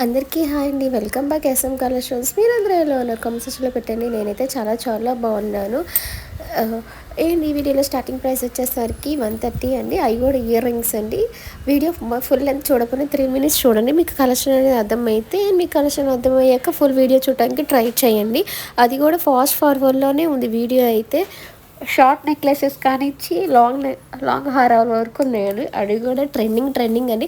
అందరికీ హాయ్ అండి. Welcome back SM collections. మీరందరూ ఎలా ఉన్నారు? కామెంట్ సెక్షన్లో పెట్టండి. నేనైతే చాలా చాలా బాగున్నాను. ఈ వీడియోలో స్టార్టింగ్ ప్రైస్ వచ్చేసరికి 130 అండి. అవి కూడా ఇయర్ రింగ్స్ అండి. వీడియో ఫుల్ లెంత్ చూడకపోతే 3 మినిట్స్ చూడండి. మీకు కలెక్షన్ అనేది అర్థమైతే మీకు కలెక్షన్ అర్థమయ్యాక ఫుల్ వీడియో చూడడానికి ట్రై చేయండి. అది కూడా ఫాస్ట్ ఫార్వర్డ్లోనే ఉంది వీడియో అయితే. షార్ట్ నెక్లెసెస్ కానిచ్చి లాంగ్ హారాల వరకు ఉన్నాయండి. అది కూడా ట్రెండింగ్ అండి.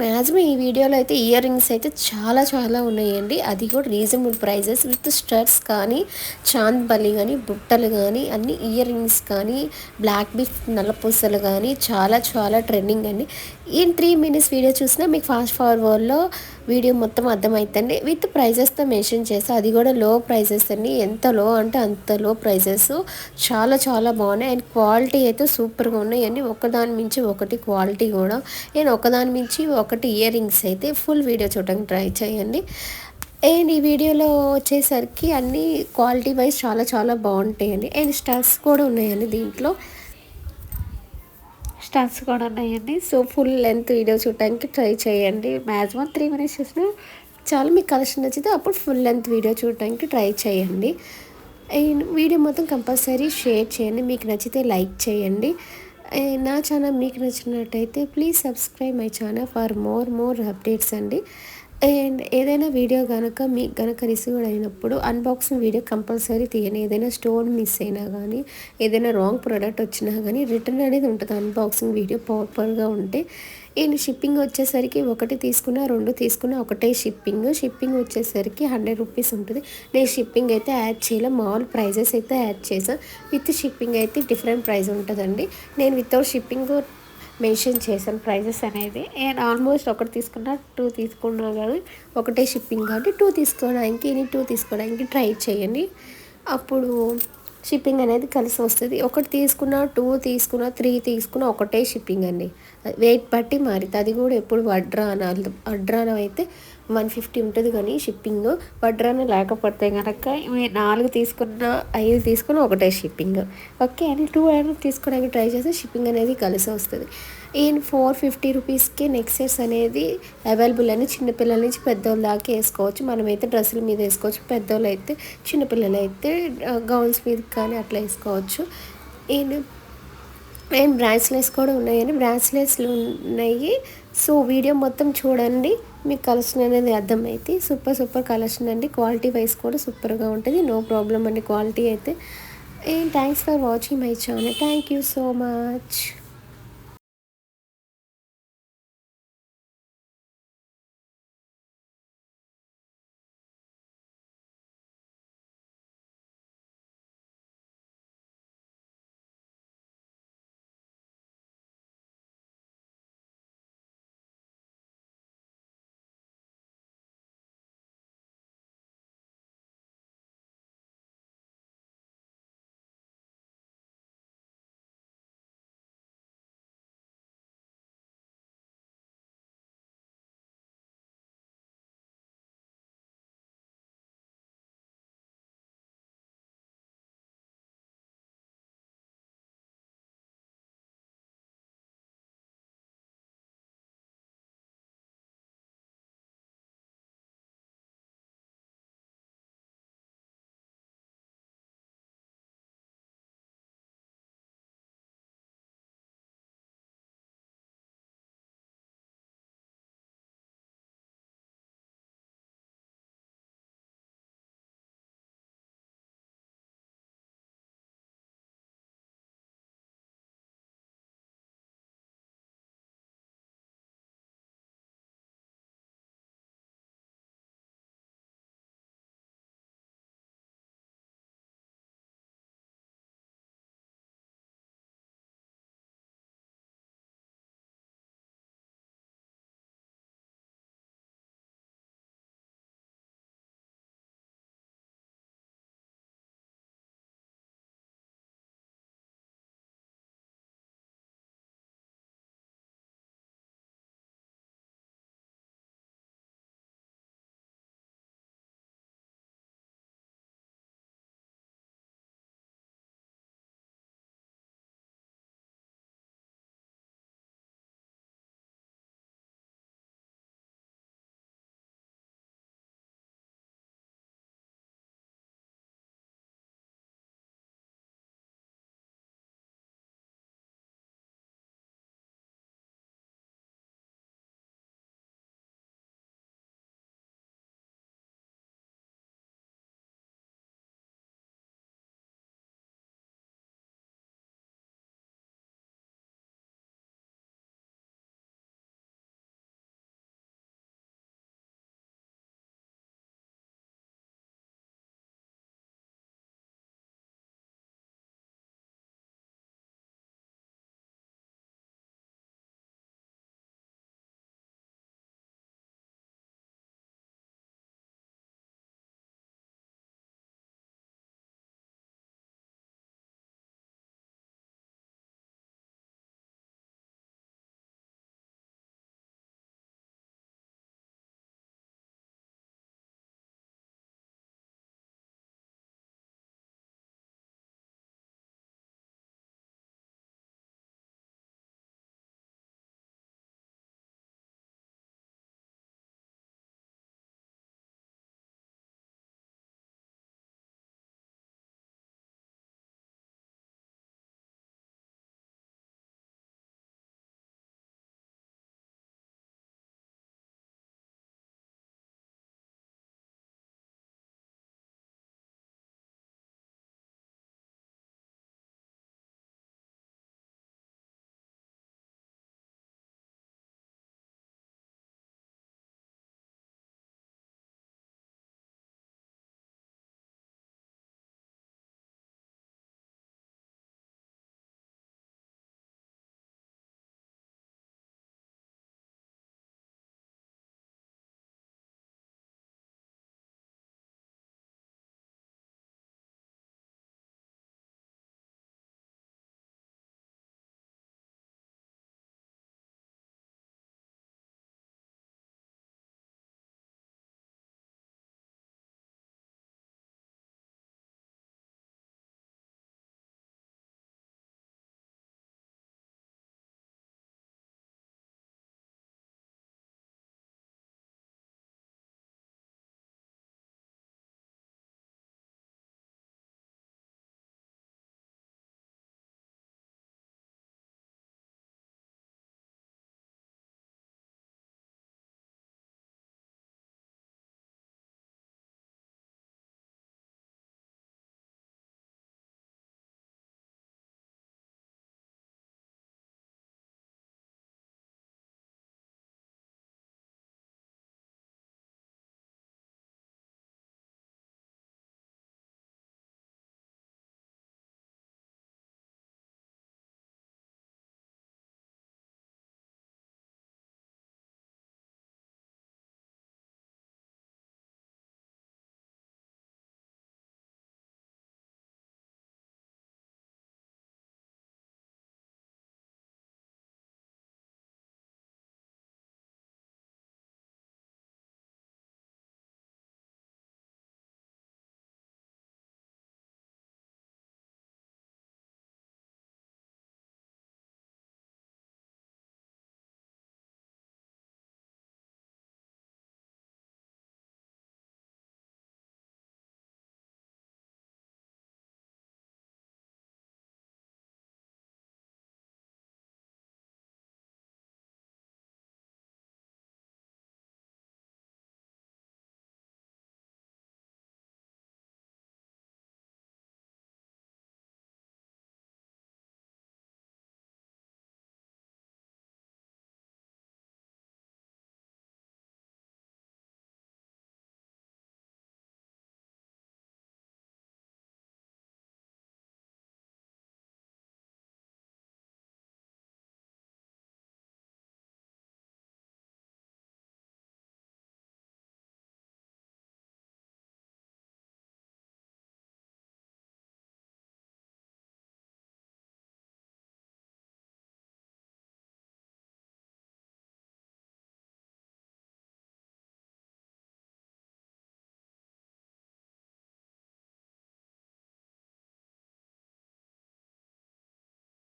మ్యాక్సిమం ఈ వీడియోలో అయితే ఇయర్ రింగ్స్ అయితే చాలా చాలా ఉన్నాయండి. అది కూడా రీజనబుల్ ప్రైజెస్ విత్ స్టడ్స్ కానీ, చాంద్ బలి కానీ, బుట్టలు కానీ, అన్ని ఇయర్ రింగ్స్ కానీ, బ్లాక్ బీఫ్ నల్లపూసలు కానీ చాలా చాలా ట్రెండింగ్ అండి. 3 మినిట్స్ వీడియో చూసినా మీకు ఫాస్ట్ ఫార్వర్డ్లో వీడియో మొత్తం అర్థమవుతుంది. విత్ ప్రైజెస్తో మెన్షన్ చేస్తే అది కూడా లో ప్రైజెస్ అండి. ఎంత లో అంటే అంత లో ప్రైజెస్. చాలా చాలా బాగున్నాయి. అండ్ క్వాలిటీ అయితే సూపర్గా ఉన్నాయి అండి. ఒకదాని మించి ఒకటి క్వాలిటీ కూడా. నేను ఒకదాని మించి ఒకటి ఇయర్ రింగ్స్ అయితే ఫుల్ వీడియో చూడడానికి ట్రై చేయండి. అండ్ ఈ వీడియోలో వచ్చేసరికి అన్ని క్వాలిటీ వైజ్ చాలా చాలా బాగుంటాయండి. అండ్ స్టడ్స్ కూడా ఉన్నాయండి. దీంట్లో స్టడ్స్ కూడా ఉన్నాయండి. సో ఫుల్ లెంత్ వీడియో చూడడానికి ట్రై చేయండి. మ్యాక్సిమం 3 మినిట్స్ చూసినా చాలా మీకు కలెక్షన్ నచ్చితే అప్పుడు ఫుల్ లెంత్ వీడియో చూడడానికి ట్రై చేయండి. వీడియో మొత్తం కంపల్సరీ షేర్ చేయండి. మీకు నచ్చితే లైక్ చేయండి. నా ఛానల్ మీకు నచ్చినట్టయితే please subscribe my channel for more updates అండి. అండ్ ఏదైనా వీడియో కనుక మీకు కనుక రిసీవ్ అయినప్పుడు అన్బాక్సింగ్ వీడియో కంపల్సరీ తీయండి. ఏదైనా స్టోన్ మిస్ అయినా కానీ, ఏదైనా రాంగ్ ప్రోడక్ట్ వచ్చినా కానీ రిటర్న్ అనేది ఉంటుంది. అన్బాక్సింగ్ వీడియో ప్రాపర్గా ఉంటే. అండ్ షిప్పింగ్ వచ్చేసరికి 1 తీసుకున్నా 2 తీసుకున్నా ఒకటే షిప్పింగ్ వచ్చేసరికి 100 రూపీస్ ఉంటుంది. నేను షిప్పింగ్ అయితే యాడ్ చేయలే, మామూలు ప్రైజెస్ అయితే యాడ్ చేసాను. విత్ షిప్పింగ్ అయితే డిఫరెంట్ ప్రైస్ ఉంటుందండి. నేను వితౌట్ షిప్పింగ్ మెన్షన్ చేశాను ప్రైజెస్ అనేది. నేను ఆల్మోస్ట్ 1 తీసుకున్నా 2 తీసుకున్నా కానీ ఒకటే షిప్పింగ్ కాబట్టి 2 తీసుకోవడానికి ట్రై చేయండి. అప్పుడు షిప్పింగ్ అనేది కలిసి వస్తుంది. 1 తీసుకున్నా 2 తీసుకున్నా 3 తీసుకున్నా ఒకటే షిప్పింగ్ అండి. వెయిట్ బట్టి మారుతుంది. అది కూడా ఎప్పుడు వడ్రానం అయితే 150 ఉంటుంది కానీ షిప్పింగ్. వడ్రానం లేకపోతే కనుక 4 తీసుకున్నా 5 తీసుకున్నా ఒకటే షిప్పింగ్. ఓకే అని 2 తీసుకోవడానికి ట్రై చేస్తే షిప్పింగ్ అనేది కలిసి వస్తుంది. 450 రూపీస్కి నెక్ సెట్స్ అనేది అవైలబుల్ అని చిన్నపిల్లల నుంచి పెద్దోళ్ళ దాకా వేసుకోవచ్చు. మనమైతే డ్రెస్సుల మీద వేసుకోవచ్చు. పెద్దోళ్ళు అయితే చిన్నపిల్లలు అయితే గౌన్స్ మీద కానీ అట్లా వేసుకోవచ్చు. అండ్ బ్రాస్లెట్స్ కూడా ఉన్నాయండి. బ్రాస్లెట్స్లు ఉన్నాయి. సో వీడియో మొత్తం చూడండి. మీకు కలెక్షన్ అనేది అర్థమైతే సూపర్ కలెక్షన్ అండి. క్వాలిటీ వైజ్ కూడా సూపర్గా ఉంటుంది. నో ప్రాబ్లం అండి క్వాలిటీ అయితే. And thanks for watching my channel. Thank you so much.